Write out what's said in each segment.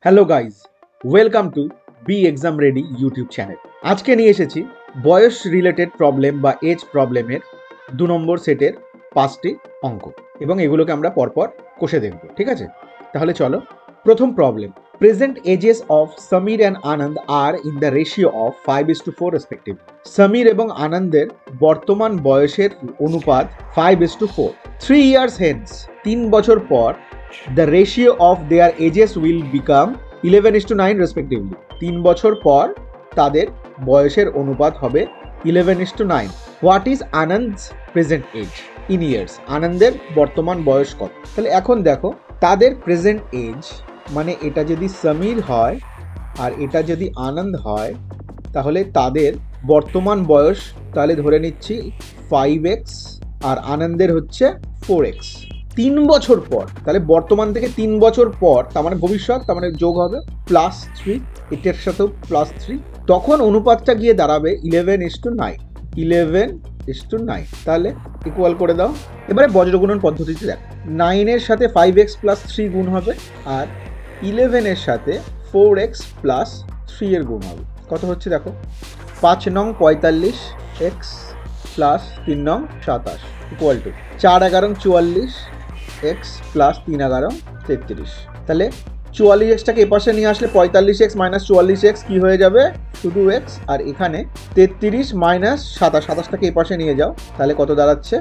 Hello guys, welcome to B exam ready YouTube channel. আজকে নিয়ে এসেছি বয়স রিলেটেড প্রবলেম বা এজ প্রবলেমের 2 নম্বর সেটের 5টি অঙ্ক এবং এগুলোকে আমরা পরপর কষে দেখব। ঠিক আছে, তাহলে চলো। প্রথম problem, present ages of Samir and Anand are in the ratio of 5:4 respective. Samir এবং আনন্দের বর্তমান বয়সের অনুপাত 5:4। 3 years hence, 3 বছর পর, the ratio of their ages will become 11:9 respectively. 3 বছর পর তাদের বয়সের অনুপাত হবে 11:9. What is Anand's present age in years? আনন্দের বর্তমান বয়স কত? তাহলে এখন দেখো, তাদের প্রেজেন্ট এজ মানে এটা যদি সমীর হয় আর এটা যদি আনন্দ হয়, তাহলে তাদের বর্তমান বয়স তাহলে ধরে নিচ্ছি 5x আর আনন্দের হচ্ছে 4x। 3 বছর পর, তাহলে বর্তমান থেকে 3 বছর পর, তার মানে ভবিষ্যৎ, তার মানে যোগ হবে +3, এটার সাথেও +3, তখন অনুপাতটা গিয়ে দাঁড়াবে 11:9। 11:9, তাহলে ইকুয়াল করে দাও। এবারে বজ্রগুণন পদ্ধতিতে দেখো, 9 এর সাথে 5x + 3 গুণ হবে আর 11 এর সাথে 4x + 3 এর গুণ হবে। কত হচ্ছে দেখো, 5 নং 45 x প্লাস 3 নং 27 ইকুয়াল টু 4 11 44 x প্লাস 3 11 33। তাহলে 44xটাকে এপাশে নিয়ে আসলে 45x - 44x কি হয়ে যাবে, শুধু x, আর এখানে 33 - 27টাকে এপাশে নিয়ে যাও, তাহলে কত দাঁড়াচ্ছে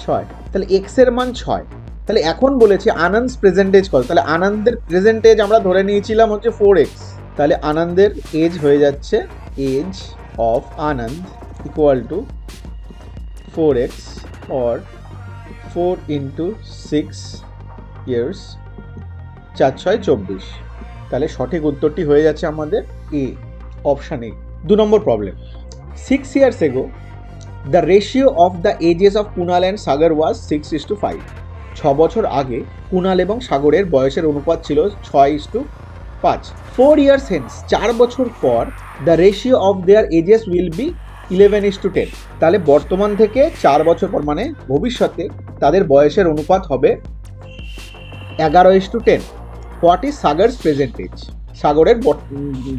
6। তাহলে x এর মান 6। তাহলে এখন বলেছে আনন্দ's প্রেজেন্টেজ কত, তাহলে আনন্দের প্রেজেন্টেজ আমরা ধরে নিয়েছিলাম হচ্ছে 4x, তাহলে আনন্দের এজ হয়ে যাচ্ছে age of Anand equal to 4x or 4 × 6 years, 4 6 24। তাহলে সঠিক উত্তরটি হয়ে যাচ্ছে আমাদের এ, অপশন এ। 2 নম্বর problem, 6 years ago the ratio of the ages of Kunal and Sagar was 6:5। 6 বছর আগে কুণাল এবং সাগরের বয়সের অনুপাত ছিল 6:5। 4 years hence, 4 বছর পর, the ratio of their ages will be 11:10। তাহলে বর্তমান থেকে 4 বছর পর মানে ভবিষ্যতে তাদের বয়সের অনুপাত হবে 11:10। What is Sagar's present age? সাগরের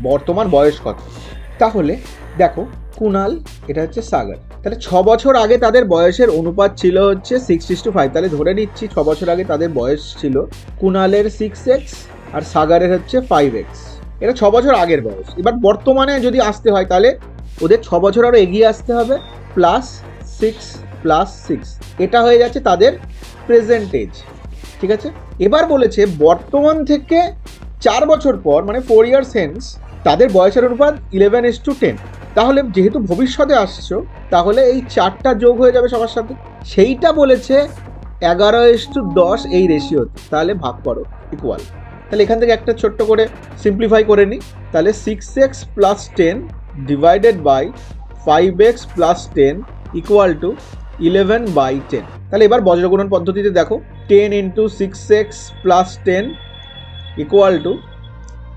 বর্তমান বয়স কত? তাহলে দেখো, কুণাল, এটা হচ্ছে সাগর, তাহলে 6 বছর আগে তাদের বয়সের অনুপাত ছিল হচ্ছে 6:5। তাহলে ধরে নিচ্ছি 6 বছর আগে তাদের বয়স ছিল কুণালের 6x আর সাগরের হচ্ছে 5x। এটা 6 বছর আগের বয়স। এবার বর্তমানে যদি আসতে হয় তাহলে ওদের 6 বছর আরও এগিয়ে আসতে হবে, +6 + 6, এটা হয়ে যাচ্ছে তাদের প্রেজেন্ট এজ। ঠিক আছে, এবার বলেছে বর্তমান থেকে 4 বছর পর মানে 4 years hence তাদের বয়সের অনুপাত 11:10। তাহলে যেহেতু ভবিষ্যতে আসছো, তাহলে এই 4টা যোগ হয়ে যাবে সবার সাথে, সেইটা বলেছে 11:10 এই রেশিওতে, তাহলে ভাগ করো ইকুয়াল। তাহলে এখান থেকে একটা ছোট্ট করে সিম্পলিফাই করে নিই, তাহলে 6x + 10 divided by 5x + 10 equal to 11/10। তাহলে এবার বজ্রগুণন পদ্ধতিতে দেখো, 10 × 6x + 10 equal to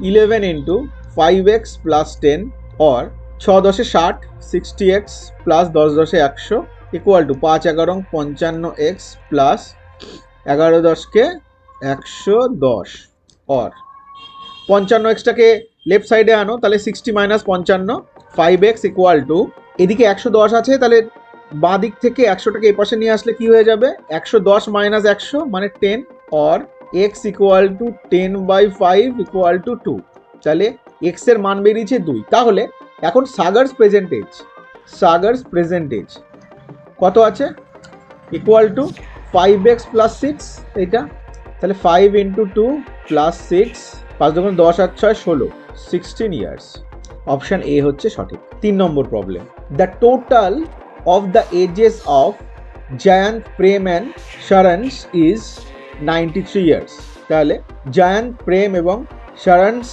11 × 5x + 10 or 6 10 60, 60x + 10 10 100 equal to 5 11 55x plus 11 10 110 or 55xটাকে লেফট সাইডে আনো, তাহলে 60 - 55, 5x ইকুয়াল টু, এদিকে 110 আছে, তাহলে বাঁ দিক থেকে 100টাকে এপাশে নিয়ে আসলে কি হয়ে যাবে, 110 - 100 মানে 10 or x equal to 10/5 equal to 2। তাহলে x এর মান বেরিয়েছে 2। তাহলে এখন সাগরস প্রেজেন্ট এজ কত আছে, ইকুয়াল টু 5x + 6, এটা, তাহলে 5 × 2 + 6, 5 2 10 8 6 16, 16 years। অপশন এ হচ্ছে সঠিক। 3 নম্বর problem, the total of the ages of Jayant, Prem and Sharans is 93 years। তাহলে জায়ান্ত, প্রেম এবং শারান্স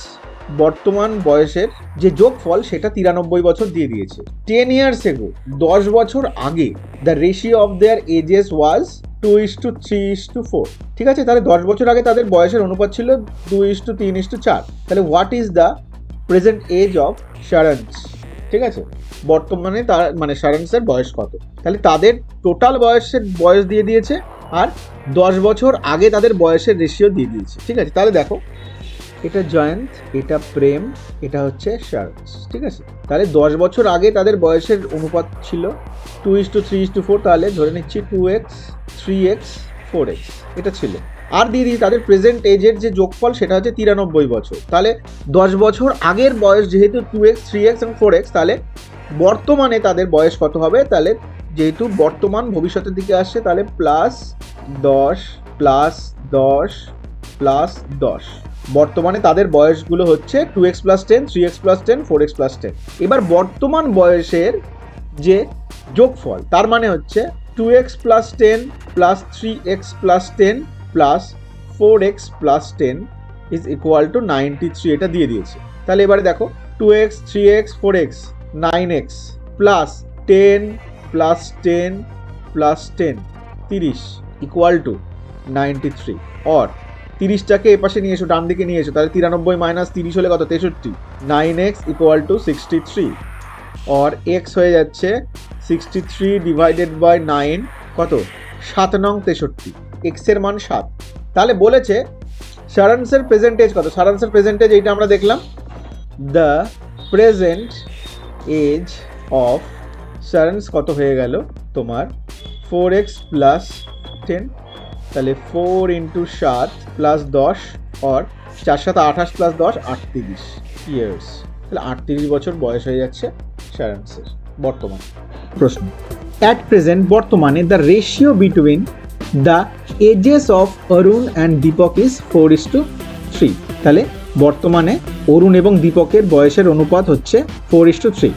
বর্তমান বয়সের যে যোগফল সেটা 93 বছর দিয়ে দিয়েছে। 10 years ago, 10 বছর আগে, the ratio of their ages was 2:3:4। ঠিক আছে, তাহলে 10 বছর আগে তাদের বয়সের অনুপাত ছিল 2:3:4। তাহলে what is the present age of শারান্স? ঠিক আছে, বর্তমানে তার মানে শারান্সের বয়স কত? তাহলে তাদের টোটাল বয়স দিয়ে দিয়েছে আর 10 বছর আগে তাদের বয়সের রেশিও দিয়ে দিয়েছে। ঠিক আছে, তাহলে দেখো এটা জয়ন্ত, এটা প্রেম, এটা হচ্ছে শারন্স, ঠিক আছে। তাহলে 10 বছর আগে তাদের বয়সের অনুপাত ছিল 2:3:4, তাহলে ধরে নিচ্ছি 2x 3x 4x এটা ছিল। আর দিয়ে দিই তাদের প্রেজেন্ট এজের যে যোগফল সেটা হচ্ছে 93 বছর। তাহলে 10 বছর আগের বয়স যেহেতু 2x 3x এবং 4x, তাহলে বর্তমানে তাদের বয়স কত হবে? তাহলে যেহেতু বর্তমান ভবিষ্যতের দিকে আসছে, তাহলে +10 +10 +10। বর্তমানে তাদের বয়সগুলো হচ্ছে 2x + 10 3x + 10 4x + 10। এবার বর্তমান বয়সের যে যোগফল তার মানে হচ্ছে 2x + 10 + 3x + 10 + 4x + 10 = 93, এটা দিয়ে দিয়েছে। তাহলে এবারে দেখো 2x 3x 4x 9x + 10 + 10 + 10 30 = 93। और 30টাকে এপাশে নিয়ে এসো, ডান দিকে নিয়ে এসো, তাহলে 93 - 30 হলে কত? 63। 9x = 63। और x হয়ে যাচ্ছে 63 / 9 কত? 7 নং 63, x এর মান 7। তাহলে বলেছে শারন্সের প্রেজেন্টেজ কত? শারন্সের প্রেজেন্টেজ এইটা আমরা দেখলাম, দ্য প্রেজেন্ট এজ অফ শারন্স কত হয়ে গেল তোমার? 4x + 10, তাহলে 4 × 7 + 10 और 4 × 7 = 28 + 10 38 ইয়ার্স। তাহলে 38 বছর বয়স হয়ে যাচ্ছে শারন্সের বর্তমান। প্রশ্ন, অ্যাট প্রেজেন্ট বর্তমানে the ratio between the ages of Arun and Deepak is 4:3। তাহলে বর্তমানে অরুণ এবং দীপকের বয়সের অনুপাত হচ্ছে 4:3।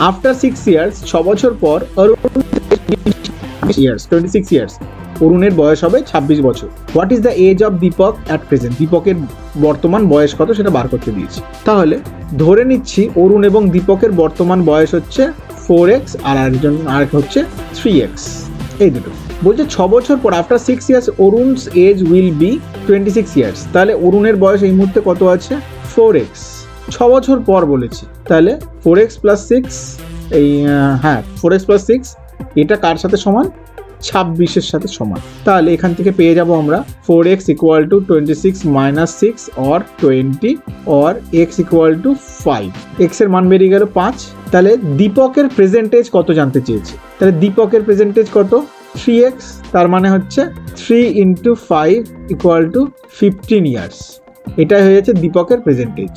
আফটার 6 ইয়ার্স, 6 বছর পর অরুণ 26 ইয়ার্স, অরুণের বয়স হবে 26 বছর। What is the age of Deepak at present? দীপকের বর্তমান বয়স কত সেটা বার করতে দিয়েছি। তাহলে ধরে নিচ্ছি অরুণ এবং দীপকের বর্তমান বয়স হচ্ছে 4x আর আরেক হচ্ছে 3x, এই দুটো। বলছে 6 বছর পর after 6 years Arun's age will be 26 years. তাহলে অরুণের বয়স এই মুহূর্তে কত আছে? 4x। 6 বছর পর বলেছি, তাহলে 4x + 6, এই 4x + 6 এটা কার সাথে সমান? 26-এর সাথে সমান। তাহলে এখান থেকে পেয়ে যাব আমরা 4x = 26 - 6 or 20 or x = 5। x এর মান বেরিয়ে গেল 5। তাহলে দীপকের প্রেজেন্টেজ কত জানতে চেয়েছে? তাহলে দীপকের প্রেজেন্টেজ কত? 3x, তার মানে হচ্ছে 3 × 5 = 15 ইয়ার্স। এটা হয়ে যাচ্ছে দীপকের প্রেজেন্টেজ।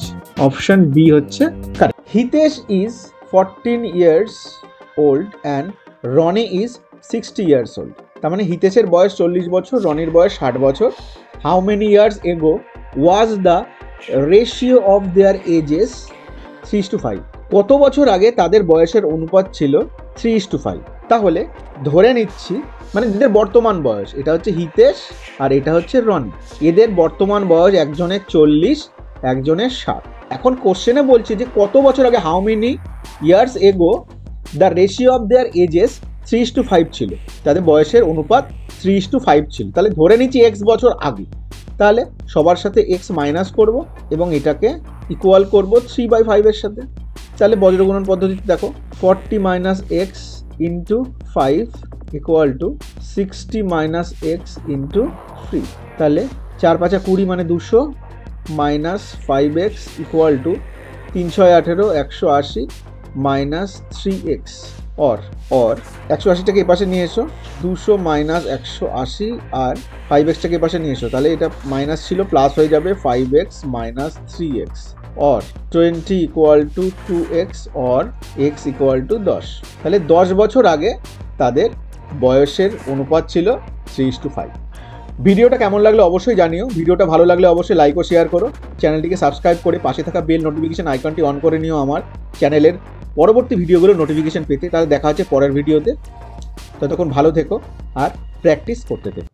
অপশন বি হচ্ছে correct. Hitesh is 14 years old and Roni is 60 years old। তার মানে হিতেশের বয়স 40 বছর, রনির বয়স 60 বছর। How many years ago was the ratio of their ages 3:5? কত বছর আগে তাদের বয়সের অনুপাত ছিল 3:5? তাহলে ধরে নিচ্ছি, মানে এদের বর্তমান বয়স, এটা হচ্ছে হিতেশ আর এটা হচ্ছে রনি, এদের বর্তমান বয়স একজনের 40 একজনের 60। এখন কোশ্চেনে বলছে যে কত বছর আগে, how many years ago the ratio of their ages 3:5 ছিল, তাদের বয়সের অনুপাত 3:5 ছিল। তাহলে ধরে নিচ্ছি x বছর আগে, তাহলে সবার সাথে x মাইনাস করব এবং এটাকে ইকুয়াল করব 3/5 এর সাথে। তাহলে বজ্রগুণন পদ্ধতিতে দেখো 40 - x × 5 = 60 - x × 3। তাহলে 4 × 5 = 20 মানে 200 - 5x = 318 180 - 3x। और 180টাকে এপাশে নিয়ে এসো, 200 - 180 আর 5x-টাকে এপাশে নিয়ে এসো, তাহলে এটা মাইনাস ছিল প্লাস হয়ে যাবে 5x - 3x और 20 = 2x और x = 10। তাহলে 10 বছর আগে তাদের বয়সের অনুপাত ছিল 3:5। ভিডিওটা কেমন লাগলো অবশ্যই জানিও। ভিডিওটা ভালো লাগলে অবশ্যই লাইক ও শেয়ার করো। চ্যানেলটিকে সাবস্ক্রাইব করে পাশে থাকা বেল নোটিফিকেশন আইকনটি অন করে নিও আমার চ্যানেলের পরবর্তী ভিডিওগুলোর নোটিফিকেশন পেতে। তাহলে দেখা হচ্ছে পরের ভিডিওতে। ততক্ষণ ভালো থেকো আর প্র্যাকটিস করতে থেকো।